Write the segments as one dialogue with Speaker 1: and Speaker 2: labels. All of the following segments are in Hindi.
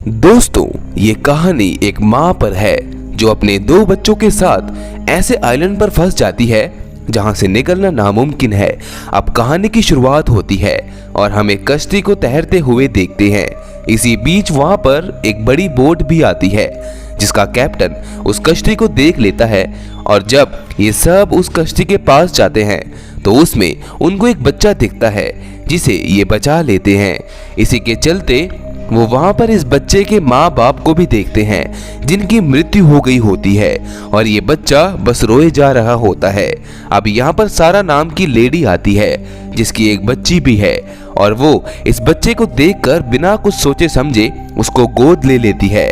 Speaker 1: दोस्तों, ये कहानी एक माँ पर है जो अपने 2 बच्चों के साथ ऐसे आइलैंड पर फंस जाती है जहां से निकलना नामुमकिन है। अब कहानी की शुरुआत होती है और हमें कश्ती को तैरते हुए देखते हैं। इसी बीच वहां पर एक बड़ी बोट भी आती है जिसका कैप्टन उस कश्ती को देख लेता है और जब ये सब उस कश्ती के पास जाते हैं तो उसमें उनको एक बच्चा दिखता है जिसे ये बचा लेते हैं। इसी के चलते वो वहां पर इस बच्चे के माँ बाप को भी देखते हैं जिनकी मृत्यु हो गई होती है और ये बच्चा बस रोए जा रहा होता है। अब यहाँ पर सारा नाम की लेडी आती है जिसकी एक बच्ची भी है और वो इस बच्चे को देखकर बिना कुछ सोचे समझे उसको गोद ले लेती है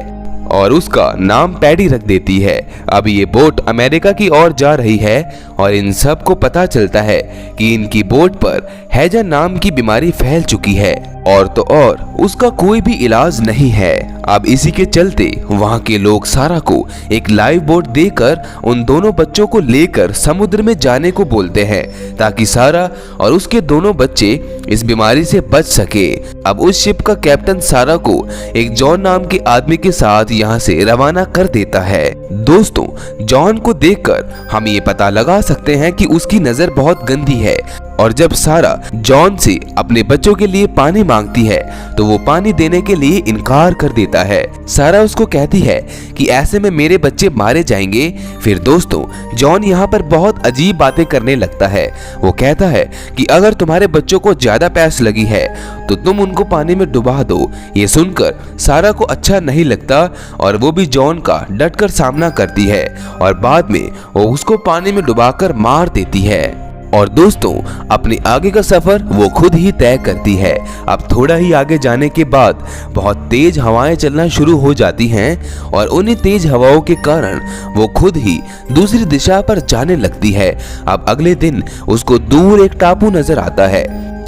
Speaker 1: और उसका नाम पैडी रख देती है। अब ये बोट अमेरिका की ओर जा रही है और इन सब को पता चलता है कि इनकी बोट पर हैजा नाम की बीमारी फैल चुकी है और तो और उसका कोई भी इलाज नहीं है। अब इसी के चलते वहाँ के लोग सारा को एक लाइव बोट देकर उन दोनों बच्चों को लेकर समुद्र में जाने को बोलते हैं ताकि सारा और उसके दोनों बच्चे इस बीमारी से बच सके। अब उस शिप का कैप्टन सारा को एक जॉन नाम के आदमी के साथ यहाँ से रवाना कर देता है। दोस्तों, जॉन को देखकर हम ये पता लगा सकते हैं कि उसकी नजर बहुत गंदी है और जब सारा जॉन से अपने बच्चों के लिए पानी मांगती है तो वो पानी देने के लिए इनकार कर देता है। सारा उसको कहती है कि ऐसे में मेरे बच्चे मारे जाएंगे। फिर दोस्तों, जॉन यहाँ पर बहुत अजीब बातें करने लगता है। वो कहता है कि अगर तुम्हारे बच्चों को ज्यादा प्यास लगी है तो तुम उनको पानी में डुबा दो। ये सुनकर सारा को अच्छा नहीं लगता और वो भी जॉन का डटकर सामना करती है और बाद में वो उसको पानी में डुबाकर मार देती है। और दोस्तों, अपने आगे का सफर वो खुद ही तय करती है। अब थोड़ा ही आगे जाने के बाद बहुत तेज हवाएं चलना शुरू हो जाती हैं और उन्हीं तेज हवाओं के कारण वो खुद ही दूसरी दिशा पर जाने लगती है। अब अगले दिन उसको दूर एक टापू नजर आता है।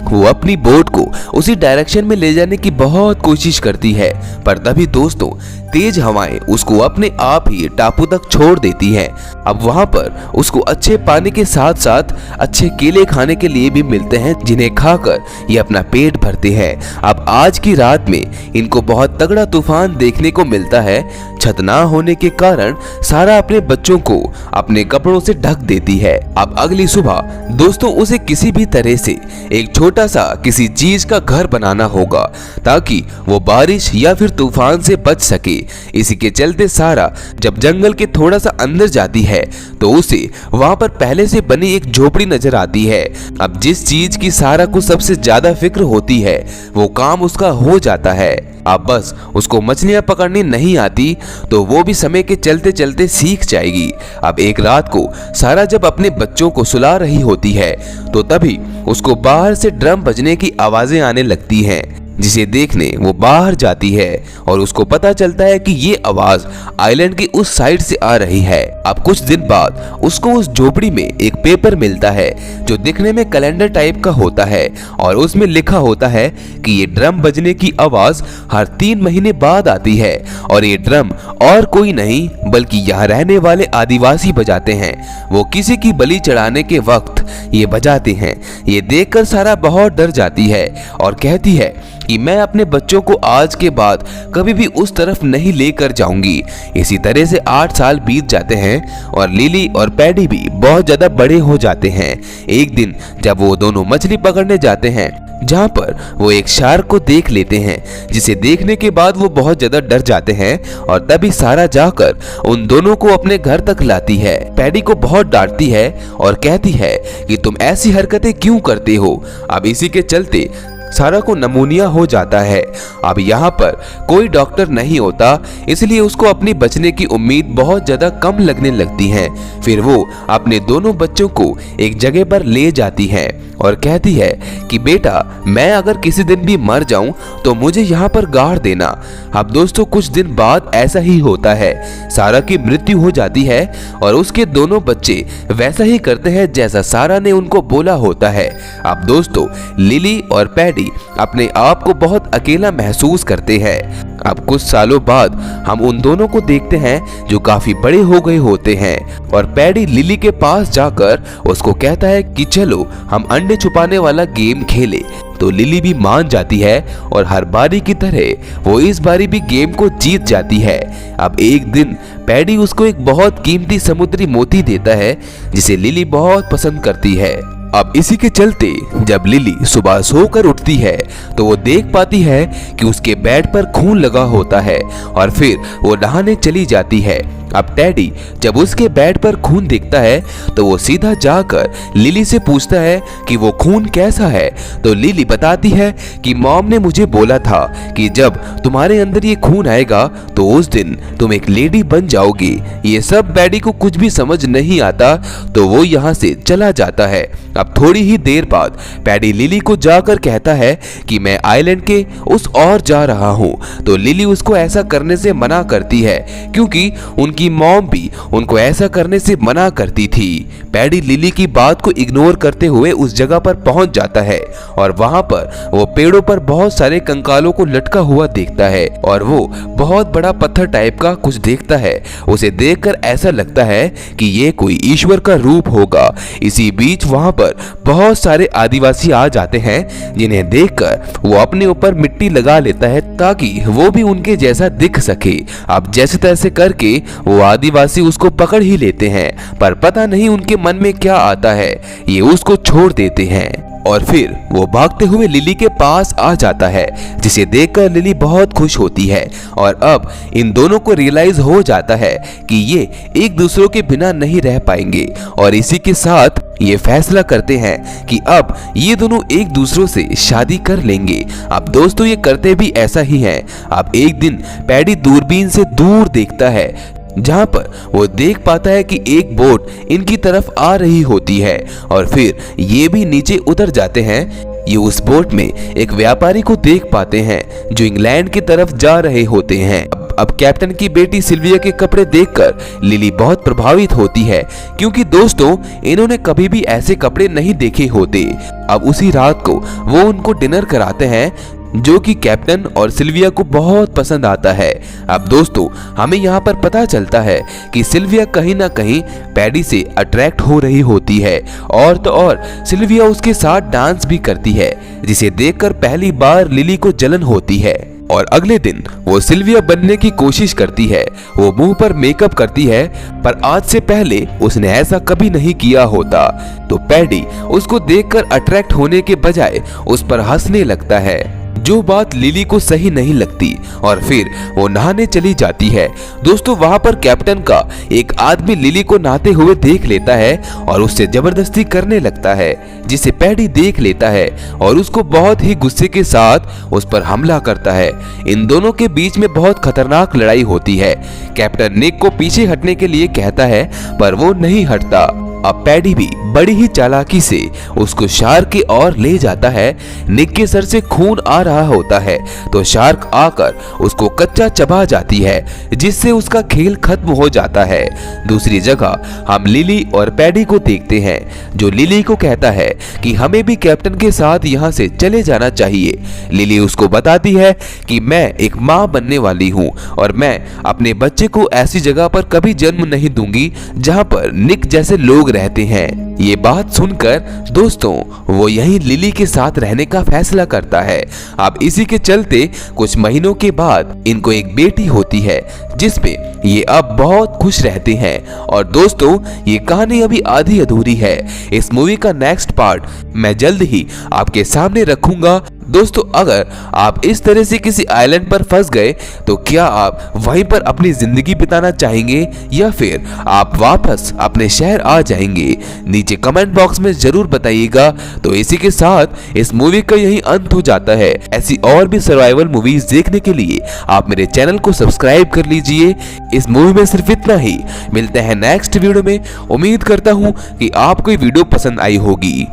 Speaker 1: वो अपनी बोट को उसी डायरेक्शन में ले जाने की बहुत कोशिश करती है पर तभी दोस्तों तेज हवाएं उसको अपने आप ही टापू तक छोड़ देती हैं। अब वहां पर उसको अच्छे पानी के साथ साथ अच्छे केले खाने के लिए भी मिलते हैं जिन्हें खाकर ये अपना पेट भरते हैं। अब आज की रात में इनको बहुत तगड़ा तूफान देखने को मिलता है। छत ना होने के कारण सारा अपने बच्चों को अपने कपड़ों से ढक देती है। अब अगली सुबह दोस्तों उसे किसी भी तरह से एक छोटा सा किसी चीज का घर बनाना होगा ताकि वो बारिश या फिर तूफान से बच सके। इसी के चलते सारा जब जंगल के थोड़ा सा अंदर जाती है तो उसे वहां पर पहले से बनी एक झोपड़ी नजर आती है। अब जिस चीज की सारा को सबसे ज्यादा फिक्र होती है वो काम उसका हो जाता है। अब बस उसको मछलियां पकड़नी नहीं आती तो वो भी समय के चलते चलते सीख जाएगी। अब एक रात को सारा जब अपने बच्चों को सुला रही होती है तो तभी उसको बाहर से ड्रम बजने की आवाजें आने लगती हैं जिसे देखने वो बाहर जाती है और उसको पता चलता है कि ये आवाज आइलैंड की उस साइड से आ रही है। अब कुछ दिन बाद उसको उस झोपड़ी में एक पेपर मिलता है जो दिखने में कैलेंडर टाइप का होता है और उसमें लिखा होता है कि ये ड्रम बजने की आवाज हर 3 महीने बाद आती है और ये ड्रम और कोई नहीं बल्कि यहाँ रहने वाले आदिवासी बजाते हैं। वो किसी की बलि चढ़ाने के वक्त ये बजाते हैं। ये देखकर सारा बहुत डर जाती है और कहती है कि मैं अपने बच्चों को आज के बाद कभी भी उस तरफ नहीं लेकर जाऊंगी। इसी तरह से 8 साल बीत जाते हैं और लिली और पैडी भी बहुत ज्यादा बड़े हो जाते हैं। एक दिन जब वो दोनों मछली पकड़ने जाते हैं जहाँ पर वो एक शार्क को देख लेते हैं जिसे देखने के बाद वो बहुत ज्यादा डर जाते हैं और तभी सारा जाकर उन दोनों को अपने घर तक लाती है। पैडी को बहुत डांटती है और कहती है कि तुम ऐसी हरकतें क्यों करते हो। अब इसी के चलते सारा को नमूनिया हो जाता है। अब यहाँ पर कोई डॉक्टर नहीं होता इसलिए उसको अपनी बचने की उम्मीद बहुत ज्यादा कम लगने लगती है। फिर वो अपने दोनों बच्चों को एक जगह पर ले जाती है और कहती है कि बेटा मैं अगर किसी दिन भी मर जाऊं तो मुझे यहाँ पर गाड़ देना। अब दोस्तों कुछ दिन बाद ऐसा ही होता है। सारा की मृत्यु हो जाती है और उसके दोनों बच्चे वैसा ही करते हैं जैसा सारा ने उनको बोला होता है। अब दोस्तों लिली और पैडी अपने आप को बहुत अकेला महसूस करते हैं। अब कुछ सालों बाद हम उन दोनों को देखते हैं जो काफी बड़े हो गए होते हैं और पैडी लिली के पास जाकर उसको कहता है कि चलो हम अंडे छुपाने वाला गेम खेले। तो लिली भी मान जाती है और हर बारी की तरह वो इस बारी भी गेम को जीत जाती है। अब एक दिन पैडी उसको एक बहुत कीमती समुद्री मोती देता है जिसे लिली बहुत पसंद करती है। अब इसी के चलते जब लिली सुबह सोकर उठती है तो वो देख पाती है कि उसके बेड पर खून लगा होता है और फिर वो नहाने चली जाती है। अब टेडी जब उसके बेड पर खून देखता है तो वो सीधा जाकर लिली से पूछता है कि वो खून कैसा है। तो लिली बताती है कि मॉम ने मुझे बोला था कि जब तुम्हारे अंदर ये खून आएगा तो उस दिन तुम एक लेडी बन जाओगी। ये सब पैडी को कुछ भी समझ नहीं आता तो वो यहाँ से चला जाता है। अब थोड़ी ही देर बाद पैडी लिली को जाकर कहता है कि मैं आइलैंड के उस ओर जा रहा हूँ। तो लिली उसको ऐसा करने से मना करती है क्योंकि उनकी मॉम भी उनको ऐसा करने से मना करती थी। पैडी लिली की बात को इग्नोर करते हुए उस जगह पर पहुंच जाता है और वहां पर वो पेड़ों पर बहुत सारे कंकालों को लटका हुआ देखता है और वो बहुत बड़ा पत्थर टाइप का कुछ देखता है। उसे देखकर ऐसा लगता है कि ये कोई ईश्वर का रूप होगा। इसी बीच वहां पर बहुत सारे आदिवासी आ जाते हैं जिन्हें देखकर वो अपने ऊपर मिट्टी लगा लेता है ताकि वो भी उनके जैसा दिख सके। अब जैसे तैसे करके वो आदिवासी उसको पकड़ ही लेते हैं पर पता नहीं उनके मन में क्या आता है, ये उसको छोड़ देते हैं और फिर वो भागते हुए लिली के पास आ जाता है जिसे देखकर लिली बहुत खुश होती है और अब इन दोनों को रियलाइज हो जाता है कि ये एक दूसरे के बिना नहीं रह पाएंगे और इसी के साथ ये फैसला करते हैं कि अब ये दोनों एक दूसरों से शादी कर लेंगे। अब दोस्तों ये करते भी ऐसा ही है। अब एक दिन पैडी दूरबीन से दूर देखता है जहां पर वो देख पाता है कि एक बोट इनकी तरफ आ रही होती है और फिर ये भी नीचे उतर जाते हैं। ये उस बोट में एक व्यापारी को देख पाते हैं जो इंग्लैंड की तरफ जा रहे होते हैं। अब कैप्टन की बेटी सिल्विया के कपड़े देखकर लिली बहुत प्रभावित होती है क्योंकि दोस्तों इन्होंने कभी भी ऐसे कपड़े नहीं देखे होते। अब उसी रात को वो उनको डिनर कराते हैं जो कि कैप्टन और सिल्विया को बहुत पसंद आता है। अब दोस्तों हमें यहाँ पर पता चलता है कि सिल्विया कहीं ना कहीं पैडी से अट्रैक्ट हो रही होती है और तो और सिल्विया उसके साथ डांस भी करती है जिसे देखकर पहली बार लिली को जलन होती है। और अगले दिन वो सिल्विया बनने की कोशिश करती है। वो मुंह पर मेकअप करती है पर आज से पहले उसने ऐसा कभी नहीं किया होता। तो पैडी उसको देखकर अट्रैक्ट होने के बजाय उस पर हंसने लगता है जो बात लिली को सही नहीं लगती और फिर वो नहाने चली जाती है। दोस्तों वहां पर कैप्टन का एक आदमी लिली को नहाते हुए देख लेता है और उससे जबरदस्ती करने लगता है जिसे पैडी देख लेता है और उसको बहुत ही गुस्से के साथ उस पर हमला करता है। इन दोनों के बीच में बहुत खतरनाक लड़ाई होती है। कैप्टन निक को पीछे हटने के लिए कहता है पर वो नहीं हटता। अब पैडी भी बड़ी ही चालाकी से उसको शार्क की ओर ले जाता है। निक के सर से खून आ रहा होता है तो शार्क आकर उसको कच्चा चबा जाती है जिससे उसका खेल खत्म हो जाता है। दूसरी जगह हम लिली और पैडी को देखते हैं जो लिली को कहता है कि हमें भी कैप्टन के साथ यहाँ से चले जाना चाहिए। लिली उसको बताती है कि मैं एक माँ बनने वाली हूँ और मैं अपने बच्चे को ऐसी जगह पर कभी जन्म नहीं दूंगी जहाँ पर निक जैसे लोग रहते हैं। ये बात सुनकर दोस्तों वो यहीं लिली के साथ रहने का फैसला करता है। अब इसी के चलते कुछ महीनों के बाद इनको एक बेटी होती है जिसपे ये अब बहुत खुश रहते हैं। और दोस्तों ये कहानी अभी आधी अधूरी है। इस मूवी का नेक्स्ट पार्ट मैं जल्द ही आपके सामने रखूंगा। दोस्तों अगर आप इस तरह से किसी आइलैंड पर फंस गए तो क्या आप वहीं पर अपनी जिंदगी बिताना चाहेंगे या फिर आप वापस अपने शहर आ जाएंगे? नीचे कमेंट बॉक्स में जरूर बताइएगा। तो इसी के साथ इस मूवी का यही अंत हो जाता है। ऐसी और भी सर्वाइवल मूवीज देखने के लिए आप मेरे चैनल को सब्सक्राइब कर लीजिए। इस मूवी में सिर्फ इतना ही। मिलते हैं नेक्स्ट वीडियो में। उम्मीद करता हूँ कि आपको ये वीडियो पसंद आई होगी।